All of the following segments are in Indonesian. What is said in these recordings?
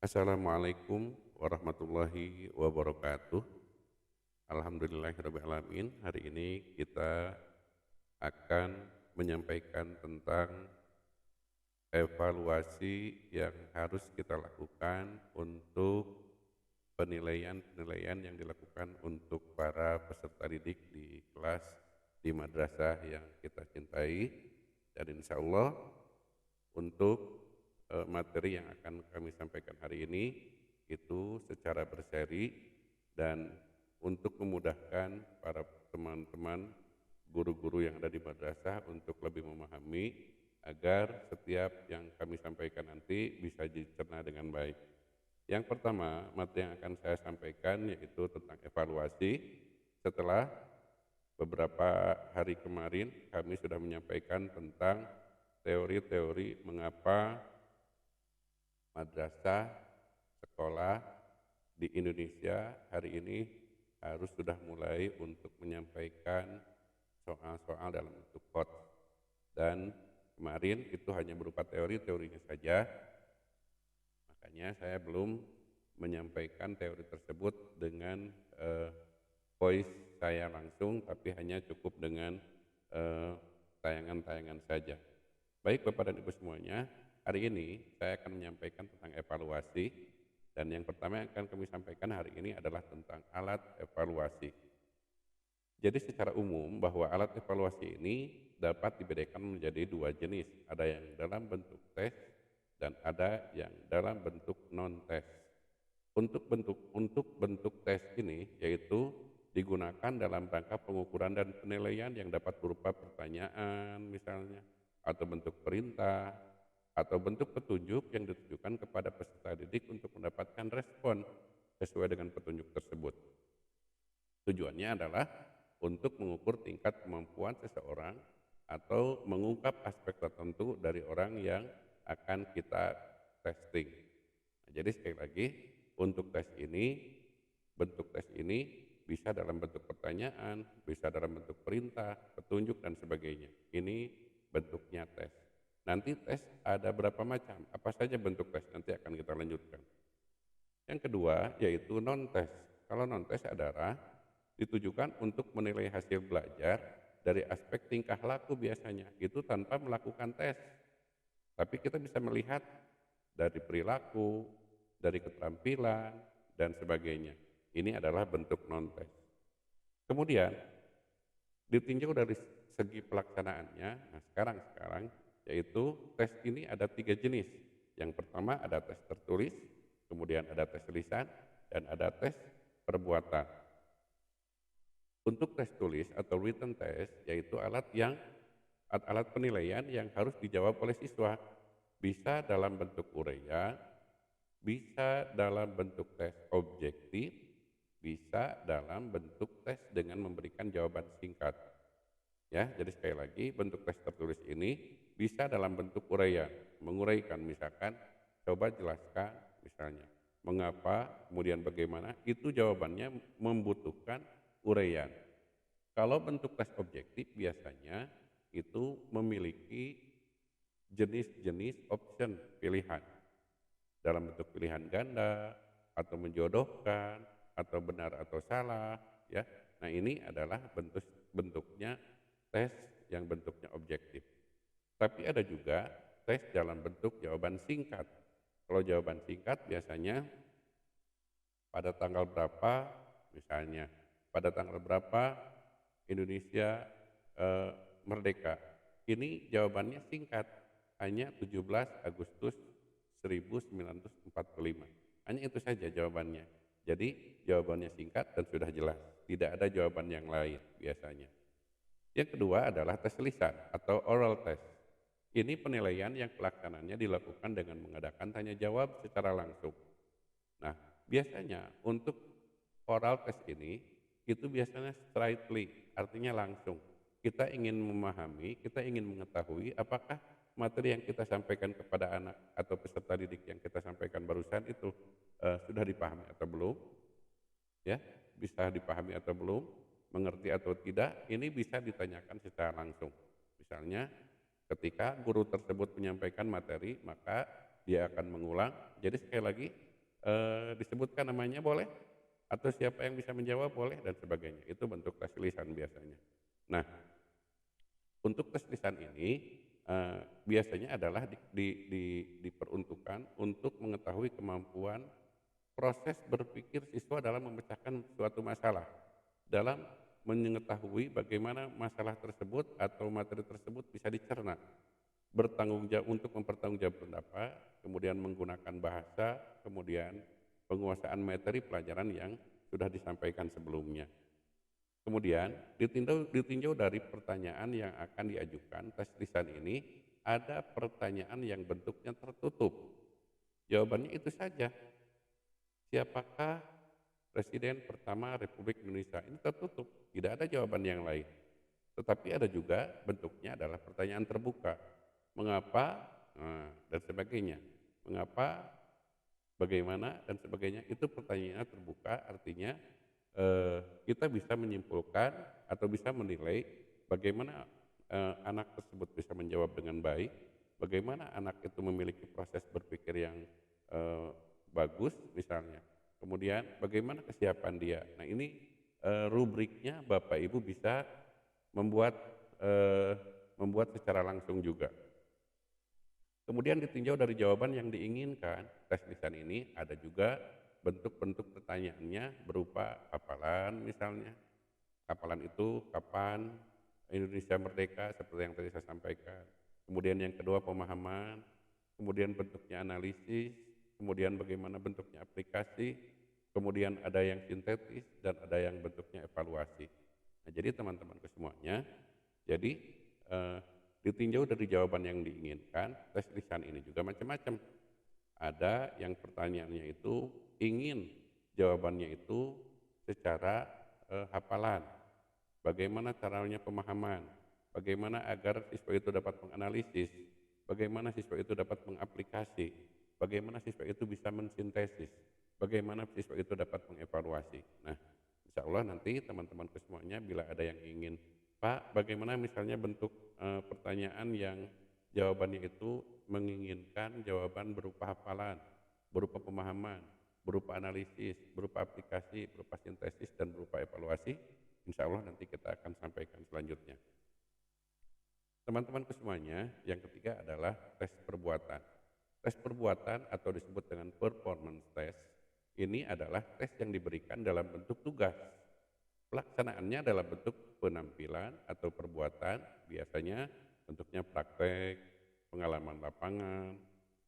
Assalamualaikum warahmatullahi wabarakatuh. Alhamdulillahirrabbilalamin. Hari ini kita akan menyampaikan tentang evaluasi yang harus kita lakukan untuk penilaian-penilaian yang dilakukan untuk para peserta didik di kelas di madrasah yang kita cintai. Dan insya Allah untuk materi yang akan kami sampaikan hari ini itu secara berseri dan untuk memudahkan para teman-teman guru-guru yang ada di madrasah untuk lebih memahami agar setiap yang kami sampaikan nanti bisa dicerna dengan baik. Yang pertama, materi yang akan saya sampaikan yaitu tentang evaluasi. Setelah beberapa hari kemarin kami sudah menyampaikan tentang teori-teori mengapa madrasah, sekolah di Indonesia hari ini harus sudah mulai untuk menyampaikan soal-soal dalam bentuk quote. Dan kemarin itu hanya berupa teorinya saja, makanya saya belum menyampaikan teori tersebut dengan voice saya langsung, tapi hanya cukup dengan tayangan-tayangan saja. Baik Bapak dan Ibu semuanya, hari ini saya akan menyampaikan tentang evaluasi, dan yang pertama yang akan kami sampaikan hari ini adalah tentang alat evaluasi. Jadi secara umum bahwa alat evaluasi ini dapat dibedakan menjadi dua jenis, ada yang dalam bentuk tes dan ada yang dalam bentuk non-tes. Untuk bentuk tes ini yaitu digunakan dalam rangka pengukuran dan penilaian yang dapat berupa pertanyaan misalnya, atau bentuk perintah, atau bentuk petunjuk yang ditujukan kepada peserta didik untuk mendapatkan respon sesuai dengan petunjuk tersebut. Tujuannya adalah untuk mengukur tingkat kemampuan seseorang atau mengungkap aspek tertentu dari orang yang akan kita testing. Nah, jadi sekali lagi, untuk bentuk tes ini bisa dalam bentuk pertanyaan, bisa dalam bentuk perintah, petunjuk, dan sebagainya. Ini bentuknya tes. Nanti tes ada berapa macam, apa saja bentuk tes, nanti akan kita lanjutkan. Yang kedua yaitu non-tes. Kalau non-tes adalah ditujukan untuk menilai hasil belajar dari aspek tingkah laku biasanya, itu tanpa melakukan tes. Tapi kita bisa melihat dari perilaku, dari keterampilan, dan sebagainya. Ini adalah bentuk non-tes. Kemudian ditinjau dari segi pelaksanaannya. Nah, sekarang yaitu tes ini ada 3 jenis. Yang pertama ada tes tertulis, kemudian ada tes lisan, dan ada tes perbuatan. Untuk tes tulis atau written test yaitu alat penilaian yang harus dijawab oleh siswa. Bisa dalam bentuk uraian, bisa dalam bentuk tes objektif, bisa dalam bentuk tes dengan memberikan jawaban singkat. Ya, jadi sekali lagi bentuk tes tertulis ini bisa dalam bentuk uraian, menguraikan misalkan, coba jelaskan misalnya, mengapa, kemudian bagaimana, itu jawabannya membutuhkan uraian. Kalau bentuk tes objektif biasanya itu memiliki jenis-jenis option pilihan dalam bentuk pilihan ganda atau menjodohkan atau benar atau salah, ya. Nah, ini adalah bentuknya tes yang bentuknya objektif. Tapi ada juga tes dalam bentuk jawaban singkat. Kalau jawaban singkat biasanya pada tanggal berapa, misalnya pada tanggal berapa Indonesia merdeka. Ini jawabannya singkat, hanya 17 Agustus 1945. Hanya itu saja jawabannya. Jadi jawabannya singkat dan sudah jelas, tidak ada jawaban yang lain biasanya. Yang kedua adalah tes lisan atau oral test. Ini penilaian yang pelaksananya dilakukan dengan mengadakan tanya jawab secara langsung. Nah, biasanya untuk oral test ini itu biasanya straightly, artinya langsung. Kita ingin memahami, kita ingin mengetahui apakah materi yang kita sampaikan kepada anak atau peserta didik yang kita sampaikan barusan itu sudah dipahami atau belum, ya, bisa dipahami atau belum, mengerti atau tidak, ini bisa ditanyakan secara langsung. Misalnya ketika guru tersebut menyampaikan materi, maka dia akan mengulang. Jadi sekali lagi, disebutkan namanya boleh, atau siapa yang bisa menjawab boleh, dan sebagainya. Itu bentuk tes lisan biasanya. Nah, untuk tes lisan ini biasanya adalah diperuntukkan untuk mengetahui kemampuan proses berpikir siswa dalam memecahkan suatu masalah, dalam mengetahui bagaimana masalah tersebut atau materi tersebut bisa dicerna, bertanggung jawab untuk mempertanggungjawab pendapat, kemudian menggunakan bahasa, kemudian penguasaan materi pelajaran yang sudah disampaikan sebelumnya. Kemudian ditinjau dari pertanyaan yang akan diajukan. Tes lisan ini ada pertanyaan yang bentuknya tertutup. Jawabannya itu saja. Siapakah Presiden pertama Republik Indonesia? Ini tertutup, tidak ada jawaban yang lain. Tetapi ada juga bentuknya adalah pertanyaan terbuka. Mengapa, dan sebagainya. Mengapa, bagaimana, dan sebagainya. Itu pertanyaannya terbuka, artinya kita bisa menyimpulkan atau bisa menilai bagaimana anak tersebut bisa menjawab dengan baik, bagaimana anak itu memiliki proses berpikir yang bagus misalnya, kemudian bagaimana kesiapan dia. Nah ini rubriknya Bapak Ibu bisa membuat secara langsung juga. Kemudian ditinjau dari jawaban yang diinginkan. Tes lisan ini ada juga bentuk-bentuk pertanyaannya berupa hafalan misalnya. Hafalan itu kapan Indonesia merdeka, seperti yang tadi saya sampaikan. Kemudian yang kedua pemahaman, kemudian bentuknya analisis, kemudian bagaimana bentuknya aplikasi, kemudian ada yang sintetis dan ada yang bentuknya evaluasi. Nah, jadi teman-temanku semuanya, jadi ditinjau dari jawaban yang diinginkan. Tes lisan ini juga macam-macam. Ada yang pertanyaannya itu ingin jawabannya itu secara hafalan. Bagaimana caranya pemahaman? Bagaimana agar siswa itu dapat menganalisis? Bagaimana siswa itu dapat mengaplikasi? Bagaimana siswa itu bisa mensintesis? Bagaimana siswa itu dapat mengevaluasi? Nah, insya Allah nanti teman-temanku semuanya bila ada yang ingin, Pak, bagaimana misalnya bentuk pertanyaan yang jawabannya itu menginginkan jawaban berupa hafalan, berupa pemahaman, berupa analisis, berupa aplikasi, berupa sintesis, dan berupa evaluasi, insya Allah nanti kita akan sampaikan selanjutnya. Teman-temanku semuanya, yang ketiga adalah tes perbuatan. Tes perbuatan atau disebut dengan performance test, ini adalah tes yang diberikan dalam bentuk tugas. Pelaksanaannya dalam bentuk penampilan atau perbuatan, biasanya bentuknya praktek, pengalaman lapangan,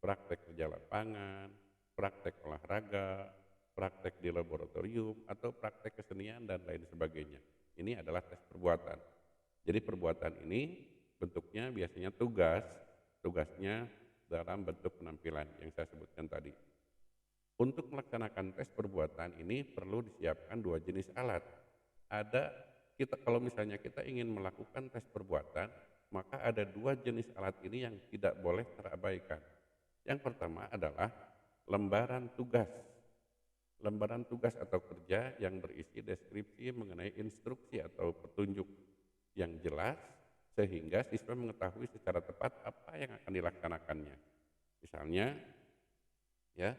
praktek kerja lapangan, praktek olahraga, praktek di laboratorium, atau praktek kesenian dan lain sebagainya. Ini adalah tes perbuatan. Jadi perbuatan ini bentuknya biasanya tugasnya dalam bentuk penampilan yang saya sebutkan tadi. Untuk melaksanakan tes perbuatan ini perlu disiapkan dua jenis alat. Kalau misalnya kita ingin melakukan tes perbuatan, maka ada dua jenis alat ini yang tidak boleh terabaikan. Yang pertama adalah lembaran tugas. Lembaran tugas atau kerja yang berisi deskripsi mengenai instruksi atau petunjuk yang jelas sehingga siswa mengetahui secara tepat apa yang akan dilaksanakannya. Misalnya, ya,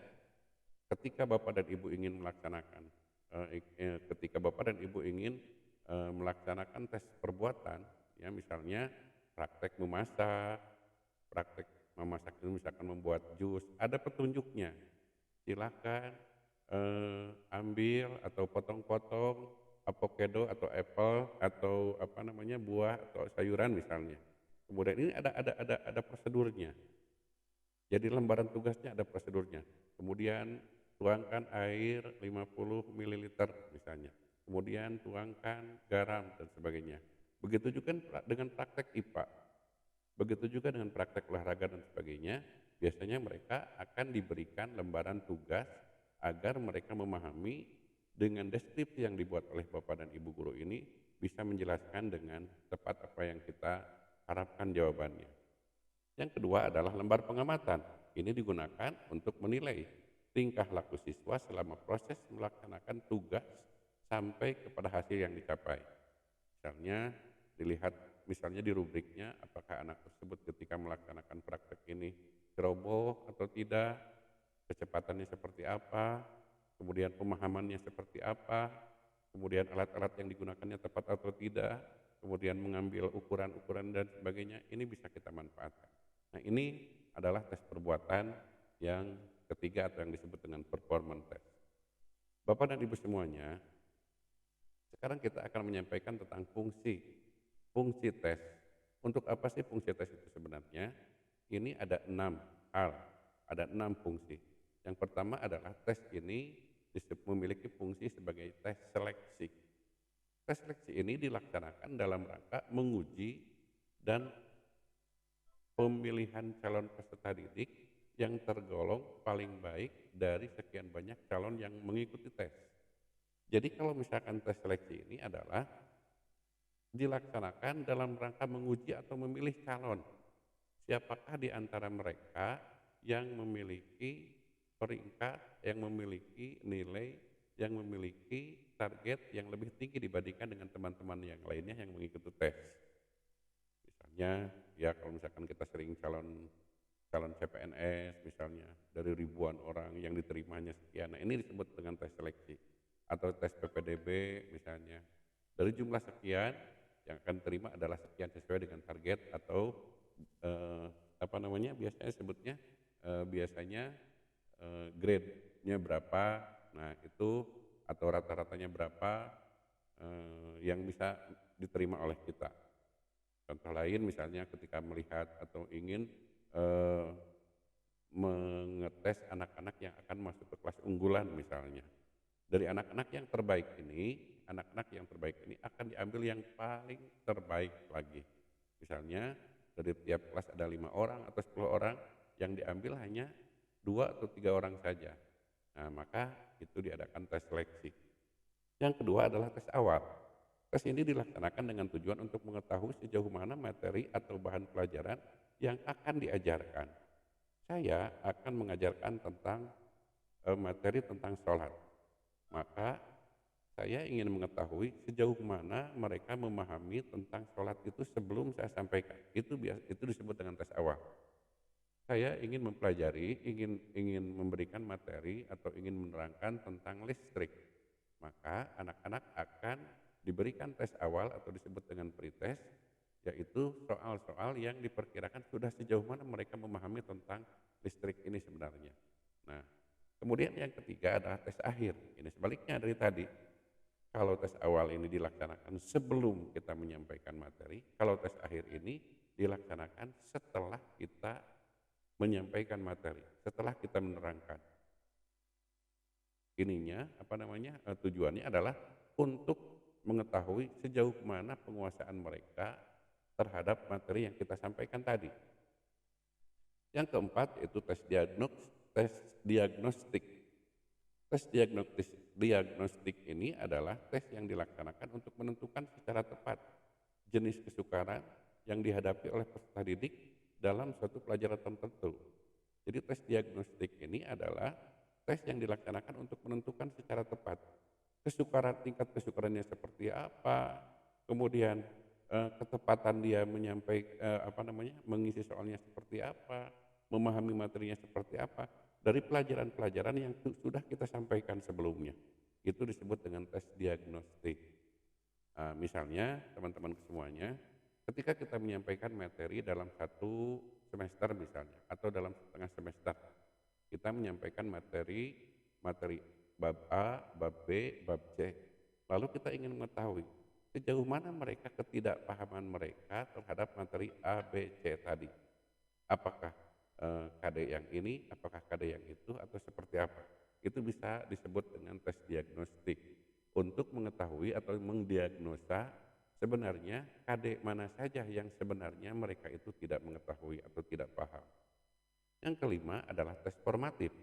ketika Bapak dan Ibu ingin melaksanakan melaksanakan tes perbuatan, ya misalnya praktek memasak itu misalkan membuat jus, ada petunjuknya. Silakan ambil atau potong-potong avocado atau apple atau buah atau sayuran misalnya. Kemudian ini ada prosedurnya. Jadi lembaran tugasnya ada prosedurnya. Kemudian tuangkan air 50 ml misalnya. Kemudian tuangkan garam dan sebagainya. Begitu juga dengan praktek IPA. Begitu juga dengan praktek olahraga dan sebagainya. Biasanya mereka akan diberikan lembaran tugas agar mereka memahami dengan deskripsi yang dibuat oleh Bapak dan Ibu guru ini bisa menjelaskan dengan tepat apa yang kita harapkan jawabannya. Yang kedua adalah lembar pengamatan. Ini digunakan untuk menilai tingkah laku siswa selama proses melaksanakan tugas sampai kepada hasil yang dicapai. Misalnya dilihat di rubriknya apakah anak tersebut ketika melaksanakan praktek ini ceroboh atau tidak, kecepatannya seperti apa, kemudian pemahamannya seperti apa, kemudian alat-alat yang digunakannya tepat atau tidak, kemudian mengambil ukuran-ukuran dan sebagainya, ini bisa kita manfaatkan. Nah, ini adalah tes perbuatan yang ketiga atau yang disebut dengan performance test. Bapak dan Ibu semuanya, sekarang kita akan menyampaikan tentang fungsi tes. Untuk apa sih fungsi tes itu sebenarnya? Ini ada 6 hal, ada 6 fungsi. Yang pertama adalah tes ini memiliki fungsi sebagai tes seleksi. Tes seleksi ini dilaksanakan dalam rangka menguji dan pemilihan calon peserta didik yang tergolong paling baik dari sekian banyak calon yang mengikuti tes. Jadi kalau misalkan tes seleksi ini adalah dilaksanakan dalam rangka menguji atau memilih calon. Siapakah di antara mereka yang memiliki peringkat, yang memiliki nilai, yang memiliki target yang lebih tinggi dibandingkan dengan teman-teman yang lainnya yang mengikuti tes. Misalnya, ya kalau misalkan kita sering calon CPNS misalnya, dari ribuan orang yang diterimanya sekian. Nah, ini disebut dengan tes seleksi. Atau tes PPDB misalnya, dari jumlah sekian yang akan terima adalah sekian sesuai dengan target atau biasanya sebutnya grade-nya berapa. Nah, itu atau rata-ratanya berapa yang bisa diterima oleh kita. Contoh lain misalnya ketika melihat atau ingin mengetes anak-anak yang akan masuk ke kelas unggulan misalnya. Dari anak-anak yang terbaik ini akan diambil yang paling terbaik lagi. Misalnya dari tiap kelas ada 5 orang atau 10 orang, yang diambil hanya 2 atau 3 orang saja. Nah, maka itu diadakan tes seleksi. Yang kedua adalah tes awal. Tes ini dilaksanakan dengan tujuan untuk mengetahui sejauh mana materi atau bahan pelajaran yang akan diajarkan. Saya akan mengajarkan tentang materi tentang sholat. Maka saya ingin mengetahui sejauh mana mereka memahami tentang sholat itu sebelum saya sampaikan. Itu disebut dengan tes awal. Saya ingin mempelajari, ingin memberikan materi atau ingin menerangkan tentang listrik. Maka anak-anak akan diberikan tes awal atau disebut dengan pretest, yaitu soal-soal yang diperkirakan sudah sejauh mana mereka memahami tentang listrik ini sebenarnya. Nah, kemudian yang ketiga adalah tes akhir. Ini sebaliknya dari tadi. Kalau tes awal ini dilaksanakan sebelum kita menyampaikan materi, kalau tes akhir ini dilaksanakan setelah kita menyampaikan materi, setelah kita menerangkan. Tujuannya adalah untuk mengetahui sejauh mana penguasaan mereka terhadap materi yang kita sampaikan tadi. Yang keempat yaitu tes diagnostik. Tes diagnostik ini adalah tes yang dilaksanakan untuk menentukan secara tepat jenis kesukaran yang dihadapi oleh peserta didik dalam suatu pelajaran tertentu. Jadi tes diagnostik ini adalah tes yang dilaksanakan untuk menentukan secara tepat tingkat kesukarannya seperti apa, kemudian ketepatan dia mengisi soalnya seperti apa, memahami materinya seperti apa dari pelajaran-pelajaran yang sudah kita sampaikan sebelumnya. Itu disebut dengan tes diagnostik. Misalnya teman-teman semuanya, ketika kita menyampaikan materi dalam satu semester misalnya, atau dalam setengah semester, kita menyampaikan materi bab A, bab B, bab C. Lalu kita ingin mengetahui sejauh mana mereka ketidakpahaman mereka terhadap materi A, B, C tadi. Apakah KD yang ini, apakah KD yang itu, atau seperti apa. Itu bisa disebut dengan tes diagnostik untuk mengetahui atau mendiagnosa sebenarnya KD mana saja yang sebenarnya mereka itu tidak mengetahui atau tidak paham. Yang kelima adalah tes formatif,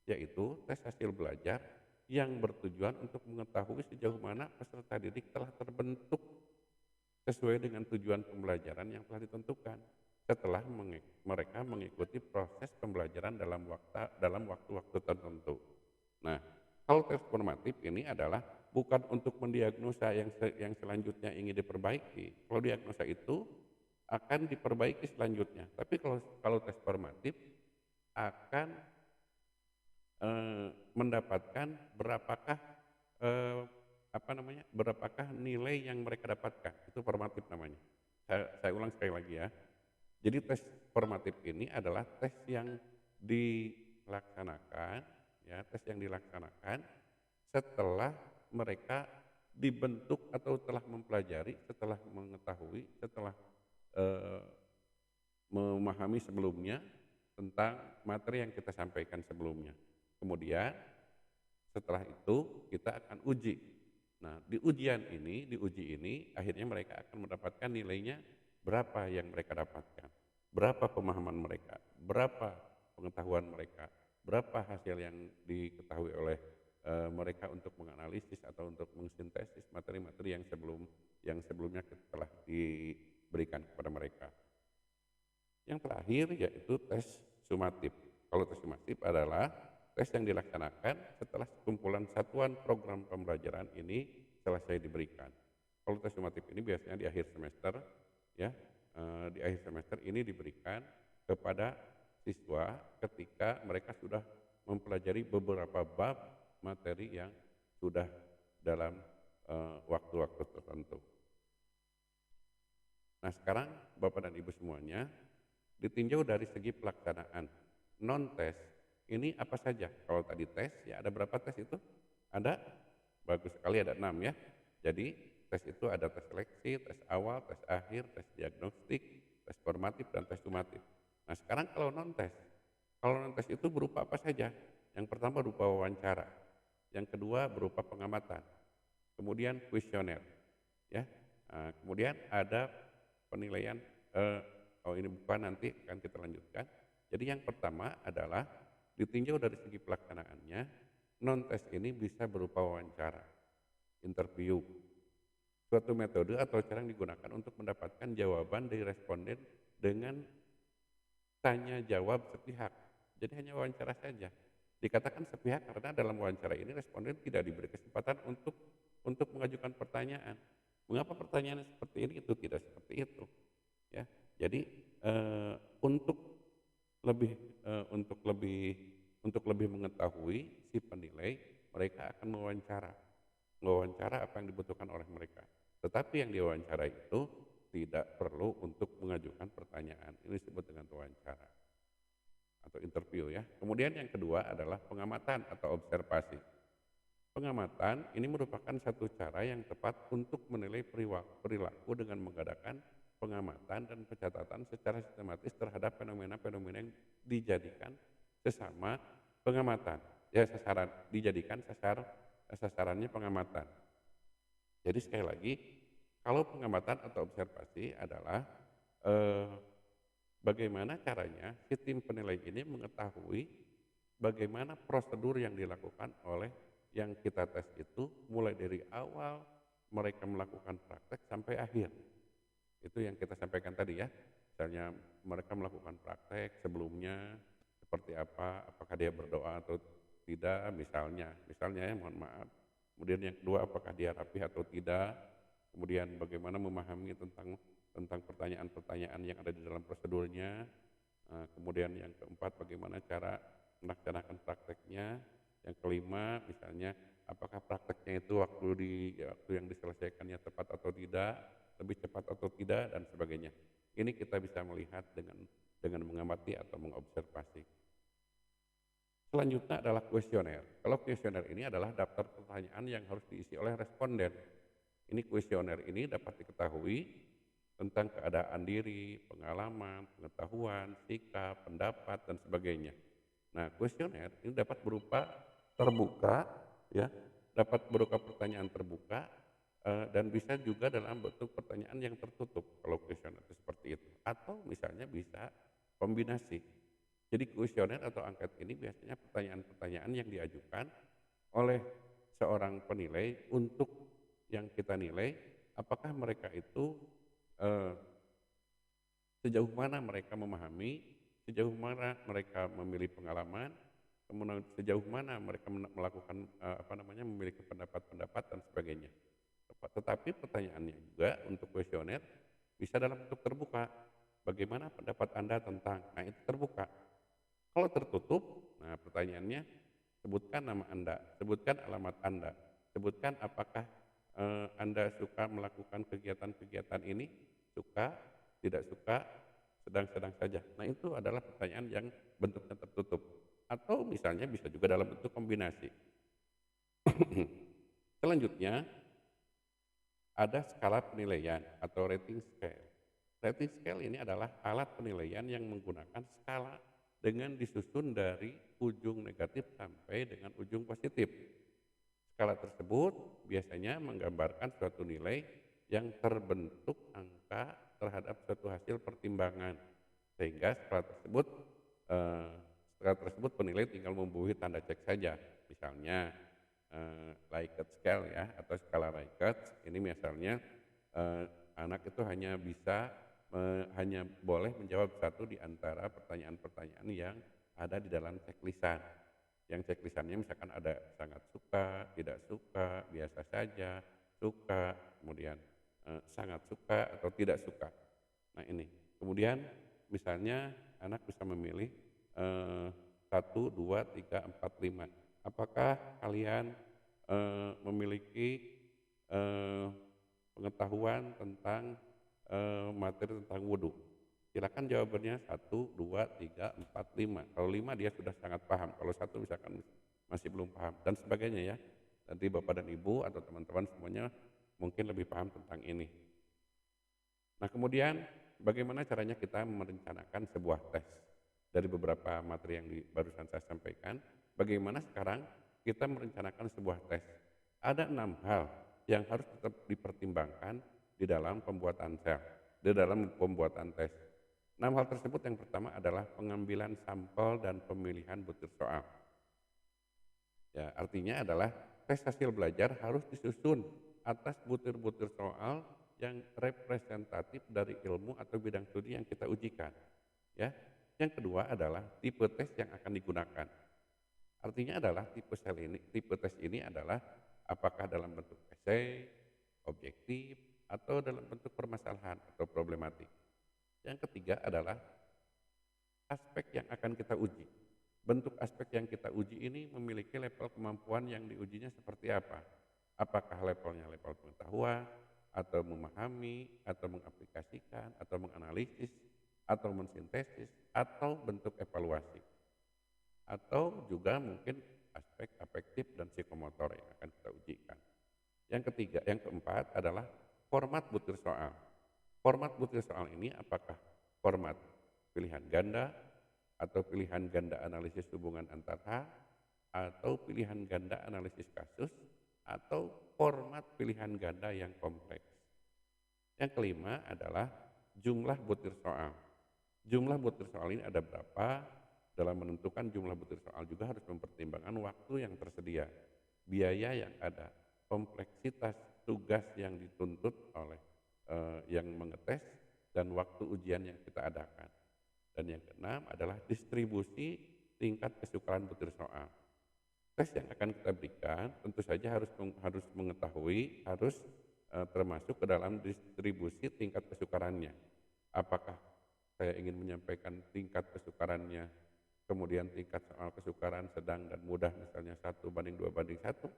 yaitu tes hasil belajar yang bertujuan untuk mengetahui sejauh mana peserta didik telah terbentuk sesuai dengan tujuan pembelajaran yang telah ditentukan setelah mereka mengikuti proses pembelajaran dalam waktu-waktu tertentu. Nah, kalau tes formatif ini adalah bukan untuk mendiagnosa yang selanjutnya ingin diperbaiki. Kalau diagnosa itu akan diperbaiki selanjutnya. Tapi kalau tes formatif akan mendapatkan berapakah eh, berapakah nilai yang mereka dapatkan. Itu formatif namanya. Saya ulang sekali lagi ya. Jadi tes formatif ini adalah tes yang dilaksanakan, ya, tes yang dilaksanakan setelah mereka dibentuk atau telah mempelajari, setelah mengetahui, setelah eh, memahami sebelumnya tentang materi yang kita sampaikan sebelumnya. Kemudian setelah itu kita akan uji. Nah, di uji ini akhirnya mereka akan mendapatkan nilainya berapa yang mereka dapatkan, berapa pemahaman mereka, berapa pengetahuan mereka, berapa hasil yang diketahui oleh mereka untuk menganalisis atau untuk mengsintesis materi-materi yang sebelumnya telah diberikan kepada mereka. Yang terakhir yaitu tes sumatif. Kalau tes sumatif adalah tes yang dilaksanakan setelah kumpulan satuan program pembelajaran ini selesai diberikan. Kalau tes sumatif ini biasanya di akhir semester, ya, di akhir semester ini diberikan kepada siswa ketika mereka sudah mempelajari beberapa bab materi yang sudah dalam waktu-waktu tertentu. Nah, sekarang Bapak dan Ibu semuanya, ditinjau dari segi pelaksanaan non-tes, ini apa saja? Kalau tadi tes, ya ada berapa tes itu? Ada, bagus sekali, ada 6 ya. Jadi tes itu ada tes seleksi, tes awal, tes akhir, tes diagnostik, tes formatif, dan tes sumatif. Nah, sekarang kalau non-tes itu berupa apa saja? Yang pertama berupa wawancara, yang kedua berupa pengamatan, kemudian kuesioner, ya. Nah, kemudian ada penilaian, ini bukan, nanti akan kita lanjutkan. Jadi yang pertama adalah ditinjau dari segi pelaksanaannya, non-tes ini bisa berupa wawancara, interview, suatu metode atau cara yang digunakan untuk mendapatkan jawaban dari responden dengan tanya jawab sepihak. Jadi hanya wawancara saja. Dikatakan sepihak karena dalam wawancara ini responden tidak diberi kesempatan untuk mengajukan pertanyaan. Mengapa pertanyaan seperti ini? Itu tidak seperti itu, ya. Jadi untuk lebih mengetahui si penilai, mereka akan mewawancara apa yang dibutuhkan oleh mereka. Tetapi yang diwawancara itu tidak perlu untuk mengajukan pertanyaan. Ini disebut dengan wawancara atau interview, ya. Kemudian yang kedua adalah pengamatan atau observasi. Pengamatan ini merupakan satu cara yang tepat untuk menilai perilaku dengan mengadakan pengamatan dan pencatatan secara sistematis terhadap fenomena-fenomena yang dijadikan sesama pengamatan. Ya, dijadikan sasarannya pengamatan. Jadi sekali lagi, kalau pengamatan atau observasi adalah bagaimana caranya si tim penilai ini mengetahui bagaimana prosedur yang dilakukan oleh yang kita tes itu, mulai dari awal mereka melakukan praktek sampai akhir. Itu yang kita sampaikan tadi, ya. Misalnya mereka melakukan praktek sebelumnya seperti apa, apakah dia berdoa atau tidak, misalnya ya, mohon maaf. Kemudian yang kedua, apakah dia rapih atau tidak. Kemudian bagaimana memahami tentang pertanyaan-pertanyaan yang ada di dalam prosedurnya. Kemudian yang keempat, bagaimana cara melaksanakan prakteknya. Yang kelima, misalnya apakah prakteknya itu waktu yang diselesaikannya tepat atau tidak, lebih cepat atau tidak, dan sebagainya. Ini kita bisa melihat dengan mengamati atau mengobservasi. Selanjutnya adalah kuesioner. Kalau kuesioner ini adalah daftar pertanyaan yang harus diisi oleh responden. Ini kuesioner ini dapat diketahui tentang keadaan diri, pengalaman, pengetahuan, sikap, pendapat, dan sebagainya. Nah, kuesioner ini dapat berupa terbuka, ya, dapat berupa pertanyaan terbuka, dan bisa juga dalam bentuk pertanyaan yang tertutup kalau kuesioner itu seperti itu. Atau misalnya bisa kombinasi. Jadi kuesioner atau angket ini biasanya pertanyaan-pertanyaan yang diajukan oleh seorang penilai untuk yang kita nilai apakah mereka itu sejauh mana mereka memahami, sejauh mana mereka memilih pengalaman, kemudian sejauh mana mereka melakukan memiliki pendapat-pendapat dan sebagainya. Tetapi pertanyaannya juga untuk kuesioner bisa dalam bentuk terbuka. Bagaimana pendapat Anda tentang? Nah, itu terbuka. Kalau tertutup, nah pertanyaannya sebutkan nama Anda, sebutkan alamat Anda, sebutkan apakah Anda suka melakukan kegiatan-kegiatan ini, suka, tidak suka, sedang-sedang saja. Nah, itu adalah pertanyaan yang bentuknya tertutup. Atau misalnya bisa juga dalam bentuk kombinasi. Selanjutnya, ada skala penilaian atau rating scale. Rating scale ini adalah alat penilaian yang menggunakan skala dengan disusun dari ujung negatif sampai dengan ujung positif. Skala tersebut biasanya menggambarkan suatu nilai yang terbentuk angka terhadap suatu hasil pertimbangan. Sehingga eh, skala tersebut penilai tinggal membubuhi tanda cek saja. Misalnya Likert scale ya, atau skala Likert ini misalnya eh, anak itu hanya boleh menjawab satu di antara pertanyaan-pertanyaan yang ada di dalam checklistan. Yang checklistannya misalkan ada sangat suka, tidak suka, biasa saja, suka, kemudian sangat suka atau tidak suka. Nah, ini kemudian misalnya anak bisa memilih 1, 2, 3, 4, 5. Apakah kalian memiliki eh, pengetahuan tentang materi tentang wudhu? Silakan jawabannya 1, 2, 3, 4, 5. Kalau 5 dia sudah sangat paham, kalau 1 misalkan masih belum paham dan sebagainya ya. Nanti Bapak dan Ibu atau teman-teman semuanya mungkin lebih paham tentang ini. Nah, kemudian bagaimana caranya kita merencanakan sebuah tes? Dari beberapa materi yang barusan saya sampaikan, bagaimana sekarang kita merencanakan sebuah tes? Ada 6 hal yang harus tetap dipertimbangkan di dalam pembuatan tes. 6 hal tersebut yang pertama adalah pengambilan sampel dan pemilihan butir soal. Ya, artinya adalah tes hasil belajar harus disusun atas butir-butir soal yang representatif dari ilmu atau bidang studi yang kita ujikan. Ya. Yang kedua adalah tipe tes yang akan digunakan. Artinya adalah tipe tes ini adalah apakah dalam bentuk esai, objektif, atau dalam bentuk permasalahan atau problematik. Yang ketiga adalah aspek yang akan kita uji. Bentuk aspek yang kita uji ini memiliki level kemampuan yang diujinya seperti apa? Apakah levelnya level pengetahuan, atau memahami, atau mengaplikasikan, atau menganalisis, atau mensintesis, atau bentuk evaluasi. Atau juga mungkin aspek afektif dan psikomotor yang akan kita ujikan. Yang keempat adalah format butir soal. Format butir soal ini apakah format pilihan ganda, atau pilihan ganda analisis hubungan antar hal, atau pilihan ganda analisis kasus, atau format pilihan ganda yang kompleks. Yang kelima adalah jumlah butir soal. Jumlah butir soal ini ada berapa? Dalam menentukan jumlah butir soal juga harus mempertimbangkan waktu yang tersedia, biaya yang ada, kompleksitas tugas yang dituntut oleh yang mengetes, dan waktu ujian yang kita adakan. Dan yang keenam adalah distribusi tingkat kesukaran butir soal. Tes yang akan kita berikan tentu saja harus mengetahui, termasuk ke dalam distribusi tingkat kesukarannya. Apakah saya ingin menyampaikan tingkat kesukarannya, kemudian tingkat soal kesukaran sedang dan mudah misalnya 1:2:1,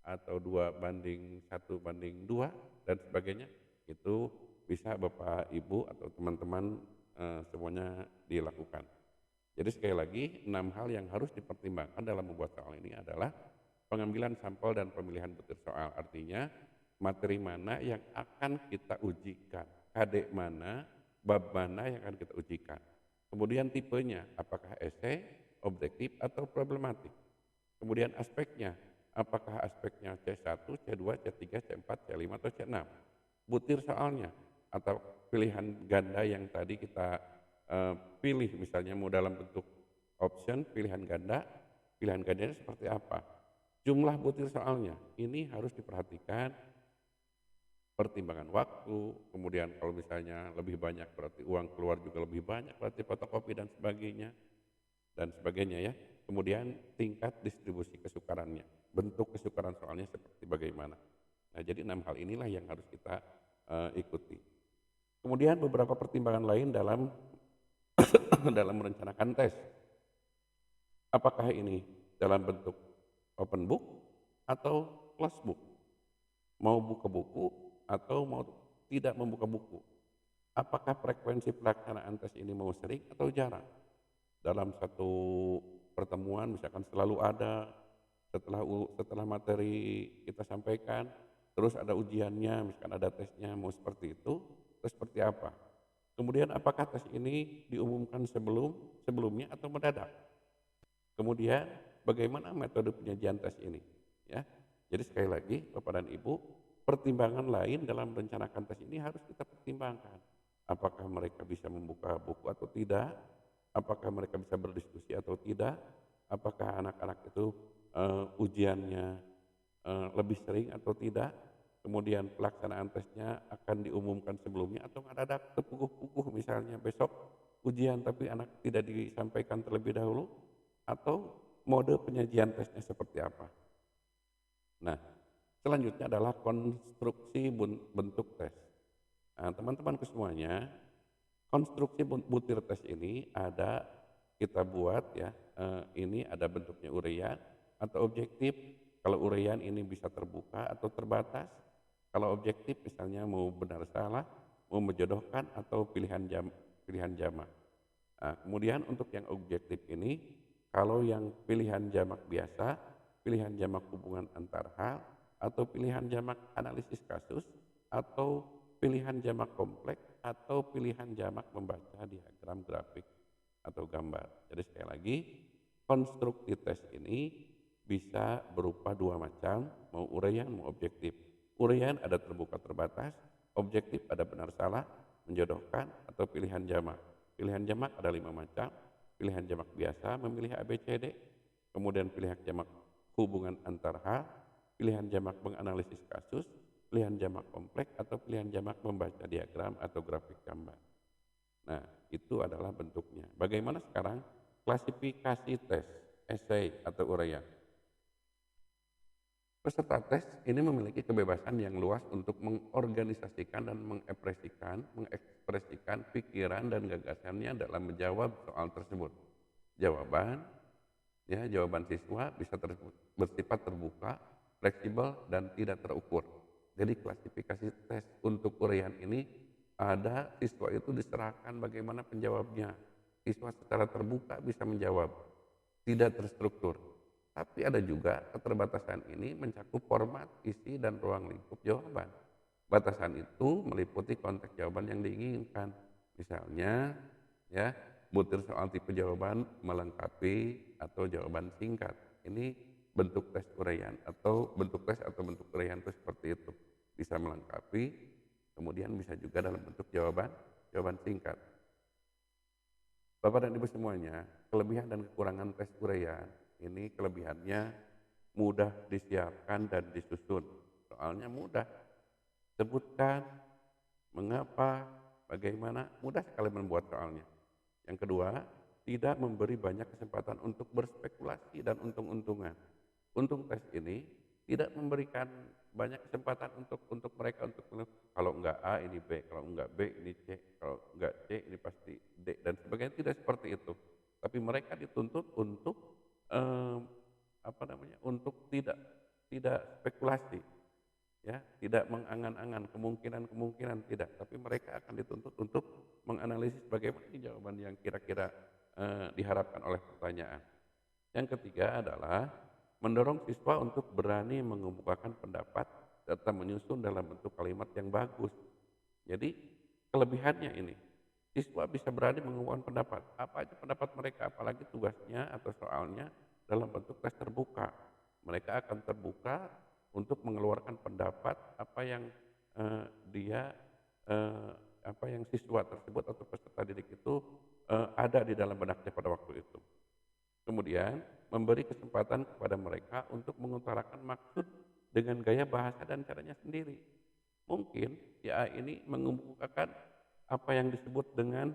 atau 2:1:2 dan sebagainya, itu bisa Bapak Ibu atau teman-teman semuanya dilakukan. Jadi sekali lagi 6 hal yang harus dipertimbangkan dalam membuat soal ini adalah pengambilan sampel dan pemilihan butir soal. Artinya materi mana yang akan kita ujikan, KD mana, bab mana yang akan kita ujikan. Kemudian tipenya, apakah esai, objektif, atau problematik. Kemudian aspeknya, apakah aspeknya C1, C2, C3, C4, C5, atau C6. Butir soalnya, atau pilihan ganda yang tadi kita pilih, misalnya mau dalam bentuk option, pilihan gandanya seperti apa. Jumlah butir soalnya, ini harus diperhatikan, pertimbangan waktu, kemudian kalau misalnya lebih banyak berarti uang keluar juga lebih banyak, berarti fotokopi dan sebagainya ya. Kemudian tingkat distribusi kesukarannya, bentuk kesukaran soalnya seperti bagaimana. Nah, jadi 6 hal inilah yang harus kita ikuti. Kemudian beberapa pertimbangan lain dalam merencanakan tes. Apakah ini dalam bentuk open book atau closed book, mau buka buku atau mau tidak membuka buku. Apakah frekuensi pelaksanaan tes ini mau sering atau jarang? Dalam satu pertemuan misalkan selalu ada, setelah materi kita sampaikan, terus ada ujiannya, misalkan ada tesnya, mau seperti itu, terus seperti apa? Kemudian apakah tes ini diumumkan sebelumnya atau mendadak? Kemudian bagaimana metode penyajian tes ini? Ya, jadi sekali lagi Bapak dan Ibu, pertimbangan lain dalam merencanakan tes ini harus kita pertimbangkan. Apakah mereka bisa membuka buku atau tidak? Apakah mereka bisa berdiskusi atau tidak? Apakah anak-anak itu ujiannya lebih sering atau tidak? Kemudian pelaksanaan tesnya akan diumumkan sebelumnya atau mendadak tepukuh-pukuh misalnya besok ujian tapi anak tidak disampaikan terlebih dahulu, atau mode penyajian tesnya seperti apa. Nah, selanjutnya adalah konstruksi bentuk tes. Nah, teman-temanku semuanya, konstruksi butir tes ini ada kita buat ya, ini ada bentuknya uraian atau objektif. Kalau uraian ini bisa terbuka atau terbatas. Kalau objektif misalnya mau benar salah, mau menjodohkan atau pilihan jamak. Nah, kemudian untuk yang objektif ini, kalau yang pilihan jamak biasa, pilihan jamak hubungan antar hal, atau pilihan jamak analisis kasus, atau pilihan jamak kompleks, atau pilihan jamak membaca diagram grafik atau gambar. Jadi sekali lagi, konstruksi tes ini bisa berupa dua macam, mau uraian mau objektif. Uraian ada terbuka terbatas, objektif ada benar salah, menjodohkan, atau pilihan jamak. Pilihan jamak ada 5 macam, pilihan jamak biasa memilih ABCD, kemudian pilihan jamak hubungan antar hal, pilihan jamak menganalisis kasus, pilihan jamak kompleks, atau pilihan jamak membaca diagram atau grafik gambar. Nah, itu adalah bentuknya. Bagaimana sekarang klasifikasi tes, esai atau uraian? Peserta tes ini memiliki kebebasan yang luas untuk mengorganisasikan dan mengekspresikan pikiran dan gagasannya dalam menjawab soal tersebut. Jawaban siswa bisa bersifat terbuka, fleksibel, dan tidak terukur. Jadi klasifikasi tes untuk uraian ini ada siswa itu diserahkan bagaimana penjawabnya. Siswa secara terbuka bisa menjawab, tidak terstruktur. Tapi ada juga keterbatasan ini mencakup format, isi, dan ruang lingkup jawaban. Batasan itu meliputi konteks jawaban yang diinginkan. Misalnya, ya, butir soal tipe jawaban melengkapi atau jawaban singkat. Ini bentuk tes uraian atau bentuk uraian itu seperti itu. Bisa melengkapi, kemudian bisa juga dalam bentuk jawaban singkat. Bapak dan Ibu semuanya, kelebihan dan kekurangan tes uraian ini kelebihannya mudah disiapkan dan disusun. Soalnya mudah. Sebutkan mengapa, bagaimana, mudah sekali membuat soalnya. Yang kedua, tidak memberi banyak kesempatan untuk berspekulasi dan untung-untungan. Untung tes ini tidak memberikan banyak kesempatan untuk mereka untuk kalau enggak A ini B, kalau enggak B ini C, kalau enggak C ini pasti D dan sebagainya, tidak seperti itu. Tapi mereka dituntut untuk untuk tidak spekulasi, ya, tidak mengangan-angan kemungkinan tidak, tapi mereka akan dituntut untuk menganalisis bagaimana jawaban yang kira-kira diharapkan oleh pertanyaan. Yang ketiga adalah mendorong siswa untuk berani mengemukakan pendapat serta menyusun dalam bentuk kalimat yang bagus. Jadi kelebihannya ini, siswa bisa berani mengemukakan pendapat, apa aja pendapat mereka, apalagi tugasnya atau soalnya dalam bentuk tes terbuka. Mereka akan terbuka untuk mengeluarkan pendapat apa yang siswa tersebut atau peserta didik itu ada di dalam benaknya pada waktu itu. Kemudian memberi kesempatan kepada mereka untuk mengutarakan maksud dengan gaya bahasa dan caranya sendiri. Mungkin si A ini mengemukakan apa yang disebut dengan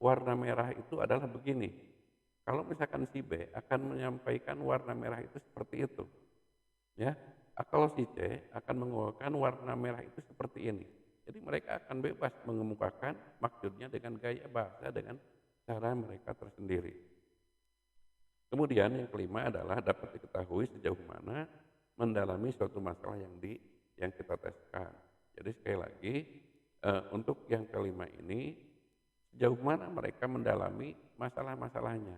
warna merah itu adalah begini. Kalau misalkan si B akan menyampaikan warna merah itu seperti itu, ya. Kalau si C akan mengemukakan warna merah itu seperti ini. Jadi mereka akan bebas mengemukakan maksudnya dengan gaya bahasa dengan cara mereka tersendiri. Kemudian yang kelima adalah dapat diketahui sejauh mana mendalami suatu masalah yang kita teskan. Jadi sekali lagi, untuk yang kelima ini, sejauh mana mereka mendalami masalah-masalahnya.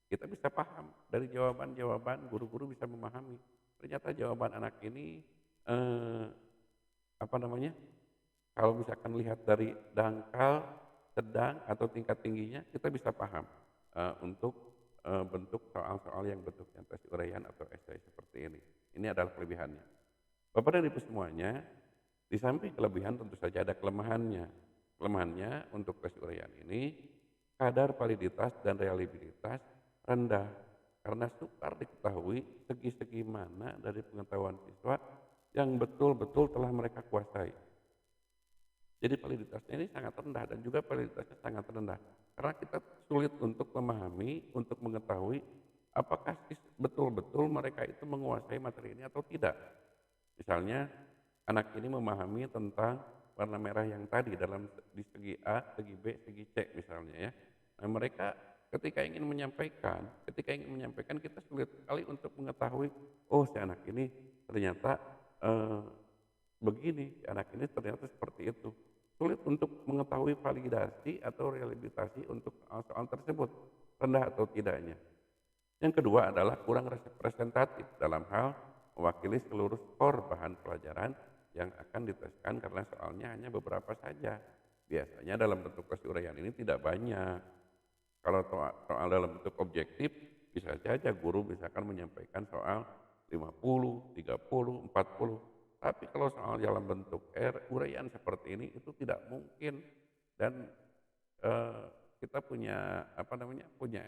Kita bisa paham dari jawaban-jawaban, guru-guru bisa memahami. Ternyata jawaban anak ini, eee, apa namanya, kalau misalkan lihat dari dangkal, sedang, atau tingkat tingginya, kita bisa paham, untuk, bentuk soal-soal yang bentuknya tes uraian atau esai seperti ini. Ini adalah kelebihannya. Bapak dan Ibu semuanya, di samping kelebihan tentu saja ada kelemahannya. Kelemahannya untuk tes uraian ini, kadar validitas dan reliabilitas rendah karena sukar diketahui segi-segi mana dari pengetahuan siswa yang betul-betul telah mereka kuasai. Jadi validitasnya ini sangat rendah dan juga validitasnya sangat rendah. Karena kita sulit untuk memahami, untuk mengetahui apakah betul-betul mereka itu menguasai materi ini atau tidak. Misalnya anak ini memahami tentang warna merah yang tadi di segi A, segi B, segi C misalnya ya. Nah mereka ketika ingin menyampaikan kita sulit sekali untuk mengetahui, oh si anak ini ternyata eh, begini, si anak ini ternyata seperti itu. Sulit untuk mengetahui validasi atau reliabilitasi untuk soal tersebut, rendah atau tidaknya. Yang kedua adalah kurang representatif dalam hal mewakili seluruh skor bahan pelajaran yang akan diteskan karena soalnya hanya beberapa saja. Biasanya dalam bentuk tes uraian ini tidak banyak. Kalau soal dalam bentuk objektif, bisa saja guru misalkan menyampaikan soal 50, 30, 40. Tapi kalau soal dalam bentuk uraian seperti ini itu tidak mungkin dan eh, kita punya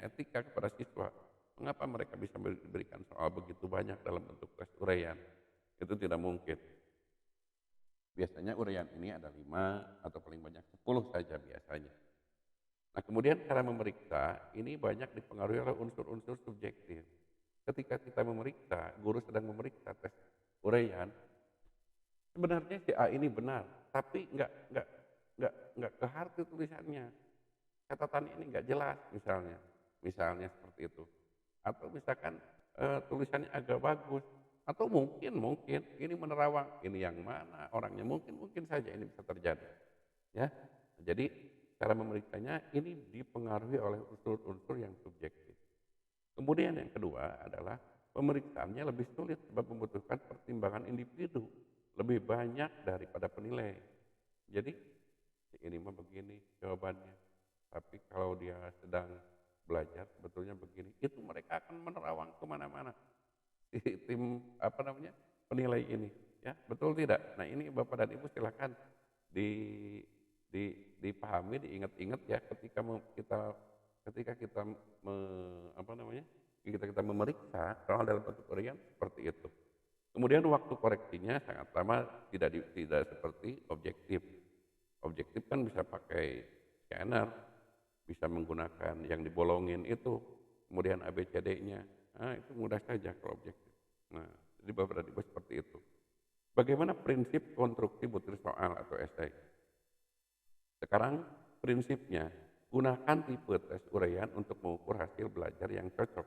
etika kepada siswa. Mengapa mereka bisa diberikan soal begitu banyak dalam bentuk tes uraian? Itu tidak mungkin. Biasanya uraian ini ada 5 atau paling banyak 10 saja biasanya. Nah kemudian cara memeriksa ini banyak dipengaruhi oleh unsur-unsur subjektif. Ketika kita memeriksa, guru sedang memeriksa tes uraian, sebenarnya si A ini benar, tapi nggak ke hati tulisannya. Catatan ini nggak jelas misalnya seperti itu. Atau misalkan tulisannya agak bagus, atau mungkin ini menerawang, ini yang mana orangnya, mungkin saja ini bisa terjadi. Ya, jadi cara memeriksanya ini dipengaruhi oleh unsur-unsur yang subjektif. Kemudian yang kedua adalah pemeriksaannya lebih sulit sebab membutuhkan pertimbangan individu lebih banyak daripada penilai. Jadi ini mah begini jawabannya, tapi kalau dia sedang belajar sebetulnya begini, itu mereka akan menerawang kemana-mana di tim penilai ini, ya betul tidak? Nah ini Bapak dan Ibu silakan di, dipahami, diingat-ingat ya ketika kita kita memeriksa soal dalam bentuk uraian seperti itu. Kemudian waktu koreksinya sangat lama, tidak seperti objektif. Objektif kan bisa pakai scanner, bisa menggunakan yang dibolongin itu, kemudian ABCD-nya. Nah, itu mudah saja kalau objektif. Nah, jadi Bapak dan Ibu seperti itu. Bagaimana prinsip konstruksi butir soal atau esai? Sekarang prinsipnya, gunakan tipe tes uraian untuk mengukur hasil belajar yang cocok.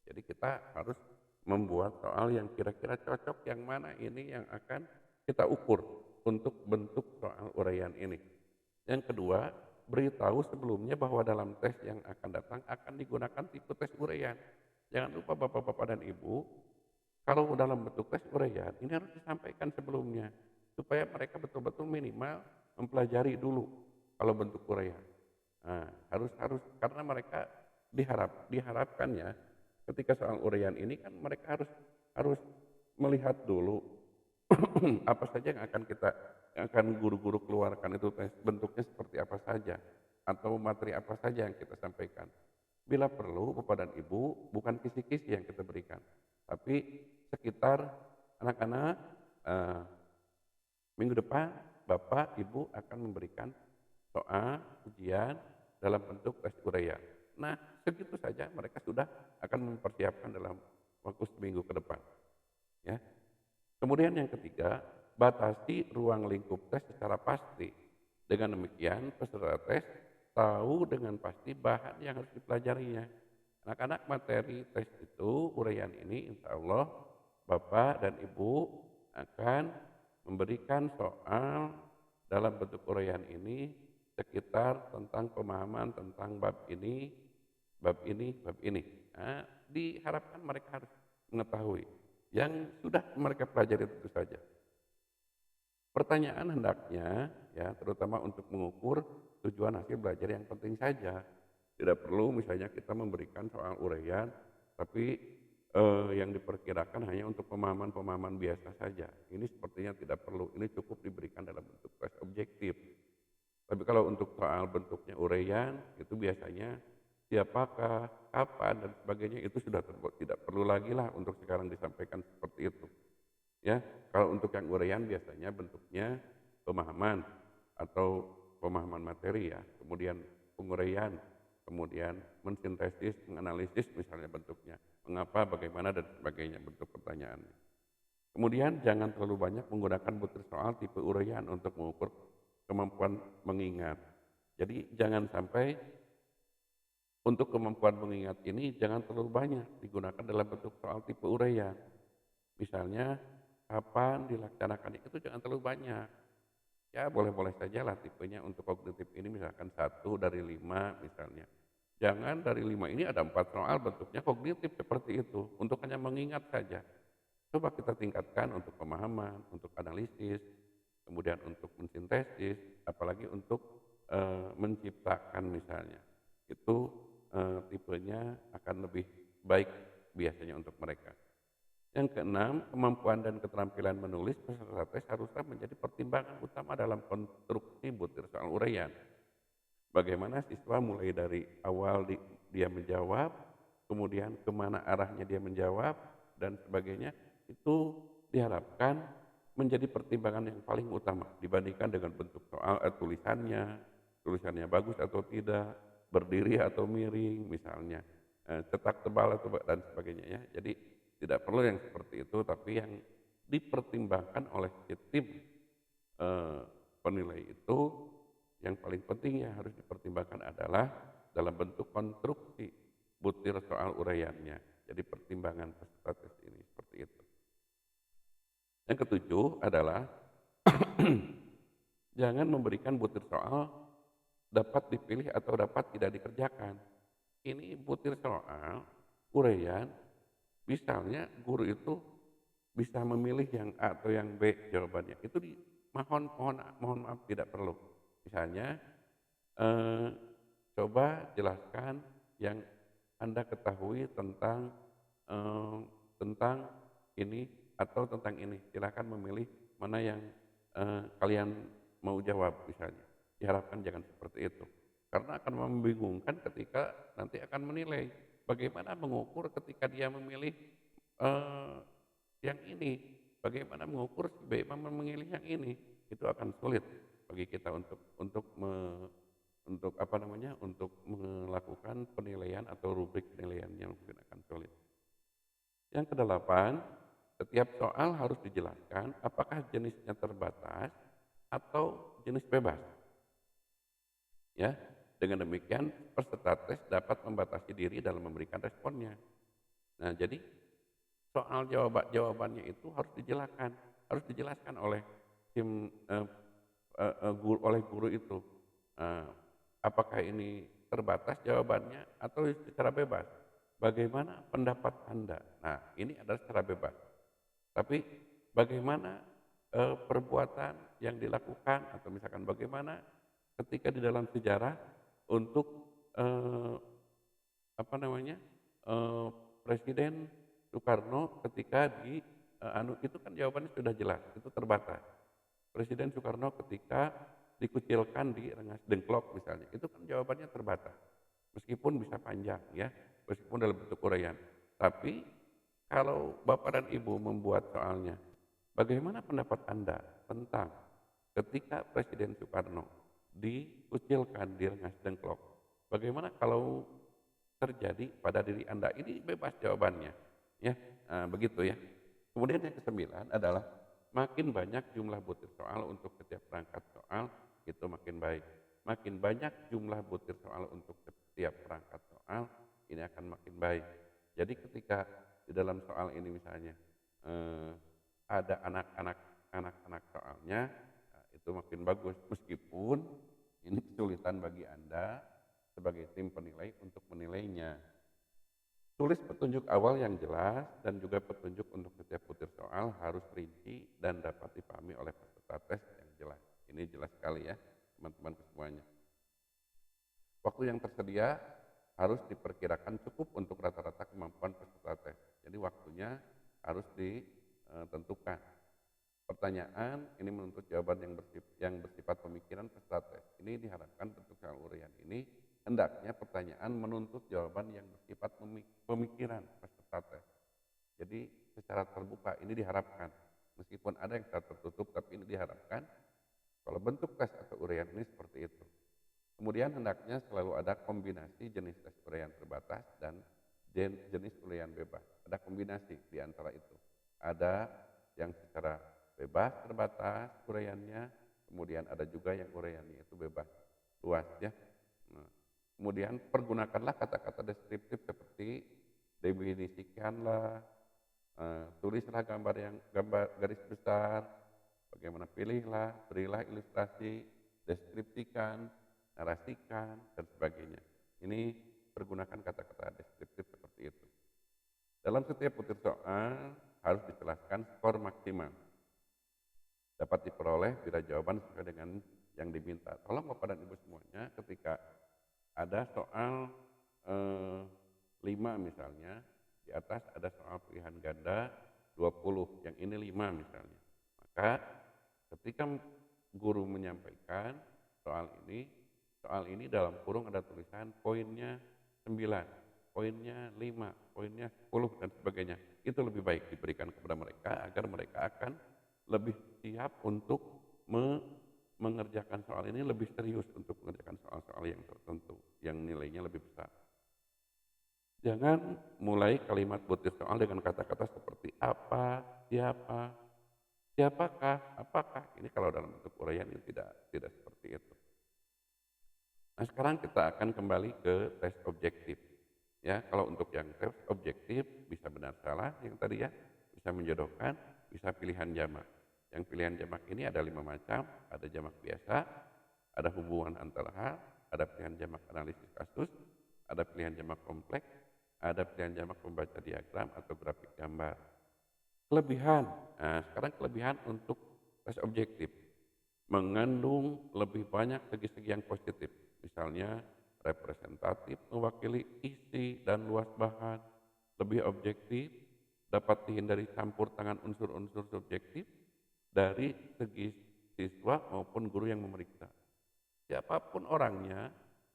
Jadi kita harus membuat soal yang kira-kira cocok, yang mana ini yang akan kita ukur untuk bentuk soal uraian ini. Yang kedua, beritahu sebelumnya bahwa dalam tes yang akan datang akan digunakan tipe tes uraian. Jangan lupa Bapak-bapak dan Ibu, kalau dalam bentuk tes uraian ini harus disampaikan sebelumnya supaya mereka betul-betul minimal mempelajari dulu kalau bentuk uraian. Nah, harus karena mereka diharapkan ya ketika soal uraian ini kan mereka harus melihat dulu apa saja yang akan guru-guru keluarkan itu bentuknya seperti apa saja atau materi apa saja yang kita sampaikan. Bila perlu Bapak dan Ibu bukan kisi-kisi yang kita berikan, tapi sekitar anak-anak minggu depan Bapak Ibu akan memberikan soal ujian dalam bentuk tes uraian. Nah, segitu saja mereka sudah akan mempersiapkan dalam waktu seminggu ke depan. Ya. Kemudian yang ketiga, batasi ruang lingkup tes secara pasti. Dengan demikian, peserta tes tahu dengan pasti bahan yang harus dipelajarinya. Anak-anak materi tes itu, uraian ini insya Allah Bapak dan Ibu akan memberikan soal dalam bentuk uraian ini sekitar tentang pemahaman tentang bab ini, bab ini, bab ini. Nah, diharapkan mereka harus mengetahui yang sudah mereka pelajari tentu saja. Pertanyaan hendaknya ya terutama untuk mengukur tujuan hasil belajar yang penting saja. Tidak perlu misalnya kita memberikan soal uraian tapi yang diperkirakan hanya untuk pemahaman-pemahaman biasa saja. Ini sepertinya tidak perlu. Ini cukup diberikan dalam bentuk tes objektif. Tapi kalau untuk soal bentuknya uraian itu biasanya siapakah, kapan dan sebagainya itu sudah tidak perlu lagi lah untuk sekarang disampaikan seperti itu. Ya, kalau untuk yang uraian biasanya bentuknya pemahaman atau pemahaman materi ya, kemudian penguraian, kemudian mensintesis, menganalisis misalnya bentuknya, mengapa, bagaimana dan sebagainya bentuk pertanyaannya. Kemudian jangan terlalu banyak menggunakan butir soal tipe uraian untuk mengukur kemampuan mengingat. Jadi jangan sampai untuk kemampuan mengingat ini jangan terlalu banyak digunakan dalam bentuk soal tipe uraian. Misalnya kapan dilaksanakannya itu jangan terlalu banyak. Ya boleh-boleh saja lah tipenya untuk kognitif ini misalkan 1 dari 5 misalnya. Jangan dari 5 ini ada 4 soal bentuknya kognitif seperti itu. Untuk hanya mengingat saja. Coba kita tingkatkan untuk pemahaman, untuk analisis, kemudian untuk mensintesis, apalagi untuk menciptakan misalnya. Itu tipenya akan lebih baik biasanya untuk mereka. Yang keenam, kemampuan dan keterampilan menulis peserta tes haruslah menjadi pertimbangan utama dalam konstruksi butir soal uraian. Bagaimana siswa mulai dari awal dia menjawab, kemudian kemana arahnya dia menjawab, dan sebagainya, itu diharapkan menjadi pertimbangan yang paling utama dibandingkan dengan bentuk soal tulisannya bagus atau tidak, berdiri atau miring misalnya, cetak tebal atau dan sebagainya ya. Jadi tidak perlu yang seperti itu, tapi yang dipertimbangkan oleh si tim penilai itu yang paling penting yang harus dipertimbangkan adalah dalam bentuk konstruksi butir soal uraiannya. Jadi pertimbangan peserta tes ini seperti itu. Yang ketujuh adalah jangan memberikan butir soal dapat dipilih atau dapat tidak dikerjakan. Ini butir soal uraian. Misalnya guru itu bisa memilih yang A atau yang B jawabannya. Itu mohon maaf tidak perlu. Misalnya coba jelaskan yang Anda ketahui tentang ini atau tentang ini. Silakan memilih mana yang kalian mau jawab misalnya. Diharapkan jangan seperti itu. Karena akan membingungkan ketika nanti akan menilai. Bagaimana mengukur ketika dia memilih yang ini? Bagaimana mengukur si B memilih yang ini? Itu akan sulit bagi kita untuk melakukan penilaian atau rubrik penilaian yang mungkin akan sulit. Yang kedelapan, setiap soal harus dijelaskan apakah jenisnya terbatas atau jenis bebas. Ya, dengan demikian peserta tes dapat membatasi diri dalam memberikan responnya. Nah, jadi soal jawabannya itu harus dijelaskan oleh tim oleh guru itu. Apakah ini terbatas jawabannya atau secara bebas? Bagaimana pendapat Anda? Nah, ini adalah secara bebas. Tapi bagaimana perbuatan yang dilakukan atau misalkan bagaimana ketika di dalam sejarah untuk Presiden Soekarno ketika itu kan jawabannya sudah jelas, itu terbatas. Presiden Soekarno ketika dikucilkan di Rengas Dengklok misalnya, itu kan jawabannya terbatas. Meskipun bisa panjang ya, meskipun dalam bentuk uraian. Tapi kalau Bapak dan Ibu membuat soalnya, bagaimana pendapat Anda tentang ketika Presiden Soekarno dikucilkan di Rengas Dengklok? Bagaimana kalau terjadi pada diri Anda? Ini bebas jawabannya. Ya, begitu ya. Kemudian yang ke-9 adalah makin banyak jumlah butir soal untuk setiap perangkat soal, itu makin baik. Makin banyak jumlah butir soal untuk setiap perangkat soal, ini akan makin baik. Jadi ketika di dalam soal ini misalnya eh, ada anak-anak soalnya, nah, itu makin bagus meskipun ini kesulitan bagi Anda sebagai tim penilai untuk menilainya. Tulis petunjuk awal yang jelas dan juga petunjuk untuk setiap butir soal harus rinci dan dapat dipahami oleh peserta tes yang jelas. Ini jelas sekali ya, teman-teman semuanya. Waktu yang tersedia harus diperkirakan cukup untuk rata-rata kemampuan peserta tes. Jadi waktunya harus ditentukan. Pertanyaan ini menuntut jawaban yang bersifat pemikiran peserta tes. Ini diharapkan bentuk soal uraian ini hendaknya pertanyaan menuntut jawaban yang bersifat pemikiran peserta tes. Jadi secara terbuka ini diharapkan. Meskipun ada yang secara tertutup, tapi ini diharapkan kalau bentuk tes atau uraian ini seperti itu. Kemudian hendaknya selalu ada kombinasi jenis tes uraian terbatas dan jenis uraian bebas. Ada kombinasi di antara itu. Ada yang secara bebas terbatas uraiannya, kemudian ada juga yang uraiannya itu bebas luas ya. Nah, kemudian pergunakanlah kata-kata deskriptif seperti definisikanlah, tulislah gambar garis besar, bagaimana pilihlah, berilah ilustrasi, deskripsikan, narasikan, dan sebagainya. Ini pergunakan kata-kata deskriptif seperti itu. Dalam setiap butir soal harus dijelaskan skor maksimal. Dapat diperoleh bila jawaban sesuai dengan yang diminta. Tolong Bapak dan Ibu semuanya ketika ada soal 5 misalnya, di atas ada soal pilihan ganda 20, yang ini 5 misalnya. Maka ketika guru menyampaikan soal ini dalam kurung ada tulisan poinnya 9, poinnya 5, poinnya 10 dan sebagainya. Itu lebih baik diberikan kepada mereka agar mereka akan lebih siap untuk mengerjakan soal ini, lebih serius untuk mengerjakan soal-soal yang tertentu yang nilainya lebih besar. Jangan mulai kalimat butir soal dengan kata-kata seperti apa, siapa, siapakah, apakah. Ini kalau dalam bentuk uraian ini tidak seperti itu. Nah, sekarang kita akan kembali ke tes objektif. Ya, kalau untuk yang tes objektif bisa benar salah yang tadi ya, bisa menjodohkan, bisa pilihan jamak. Yang pilihan jamak ini ada 5 macam, ada jamak biasa, ada hubungan antara hal, ada pilihan jamak analisis kasus, ada pilihan jamak kompleks, ada pilihan jamak pembaca diagram atau grafik gambar. Kelebihan, nah sekarang kelebihan untuk tes objektif, mengandung lebih banyak segi-segi yang positif, misalnya representatif, mewakili isi dan luas bahan, lebih objektif, dapat dihindari campur tangan unsur-unsur subjektif dari segi siswa maupun guru yang memeriksa. Siapapun orangnya,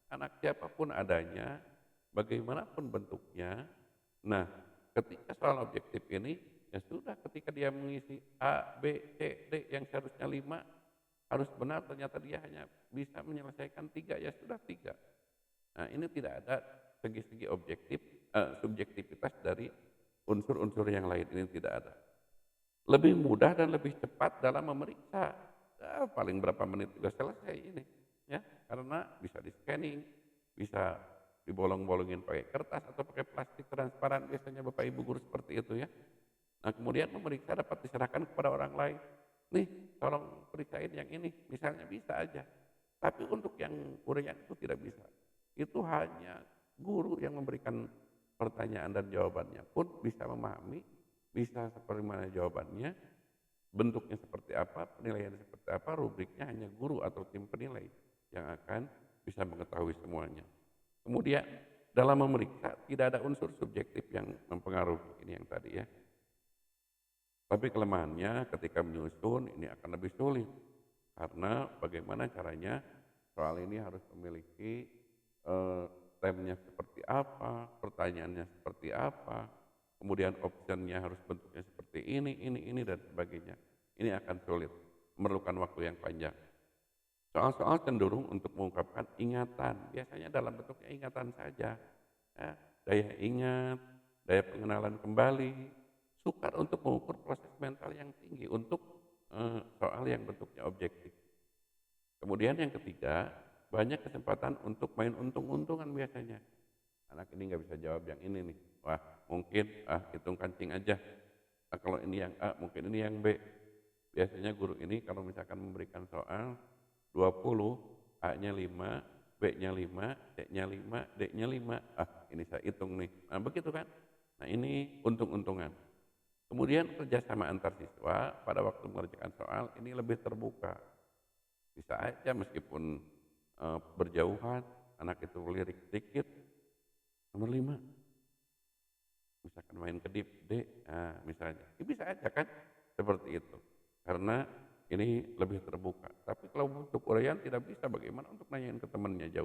anak siapapun adanya, bagaimanapun bentuknya. Nah, ketika soal objektif ini, ya sudah ketika dia mengisi A, B, C, D yang seharusnya 5, harus benar, ternyata dia hanya bisa menyelesaikan 3, ya sudah 3. Nah, ini tidak ada segi-segi subjektivitas dari unsur-unsur yang lain, ini tidak ada. Lebih mudah dan lebih cepat dalam memeriksa. Ya, paling berapa menit juga selesai ini, ya, karena bisa di scanning, bisa dibolong-bolongin pakai kertas atau pakai plastik transparan, biasanya Bapak Ibu guru seperti itu ya. Nah, kemudian memeriksa dapat diserahkan kepada orang lain. Nih, tolong periksain yang ini, misalnya bisa aja. Tapi untuk yang uraian itu tidak bisa. Itu hanya guru yang memberikan pertanyaan dan jawabannya pun bisa memahami, bisa seperti mana jawabannya, bentuknya seperti apa, penilaiannya seperti apa, rubriknya hanya guru atau tim penilai yang akan bisa mengetahui semuanya. Kemudian dalam memeriksa tidak ada unsur subjektif yang mempengaruhi, ini yang tadi ya. Tapi kelemahannya ketika menyusun ini akan lebih sulit karena bagaimana caranya soal ini harus memiliki temanya seperti apa, pertanyaannya seperti apa, kemudian optionnya harus bentuknya seperti ini dan sebagainya. Ini akan sulit, memerlukan waktu yang panjang. Soal-soal cenderung untuk mengungkapkan ingatan, biasanya dalam bentuknya ingatan saja. Ya, daya ingat, daya pengenalan kembali, sukar untuk mengukur proses mental yang tinggi untuk soal yang bentuknya objektif. Kemudian yang ketiga, banyak kesempatan untuk main untung-untungan biasanya. anak ini nggak bisa jawab yang ini nih. Wah, mungkin hitung kancing aja. Nah, kalau ini yang A, mungkin ini yang B. Biasanya guru ini kalau misalkan memberikan soal 20, A-nya 5, B-nya 5, C-nya 5, D-nya 5. Ini saya hitung nih. Nah, begitu kan? Nah, ini untung-untungan. Kemudian kerjasama antar siswa pada waktu mengerjakan soal ini lebih terbuka. Bisa aja meskipun berjauhan, anak itu lirik sedikit, nomor 5, misalkan main kedip, D, misalnya. Ini bisa aja kan seperti itu. Karena ini lebih terbuka. Tapi kalau untuk uraian tidak bisa, bagaimana untuk nanyain ke temannya jauh.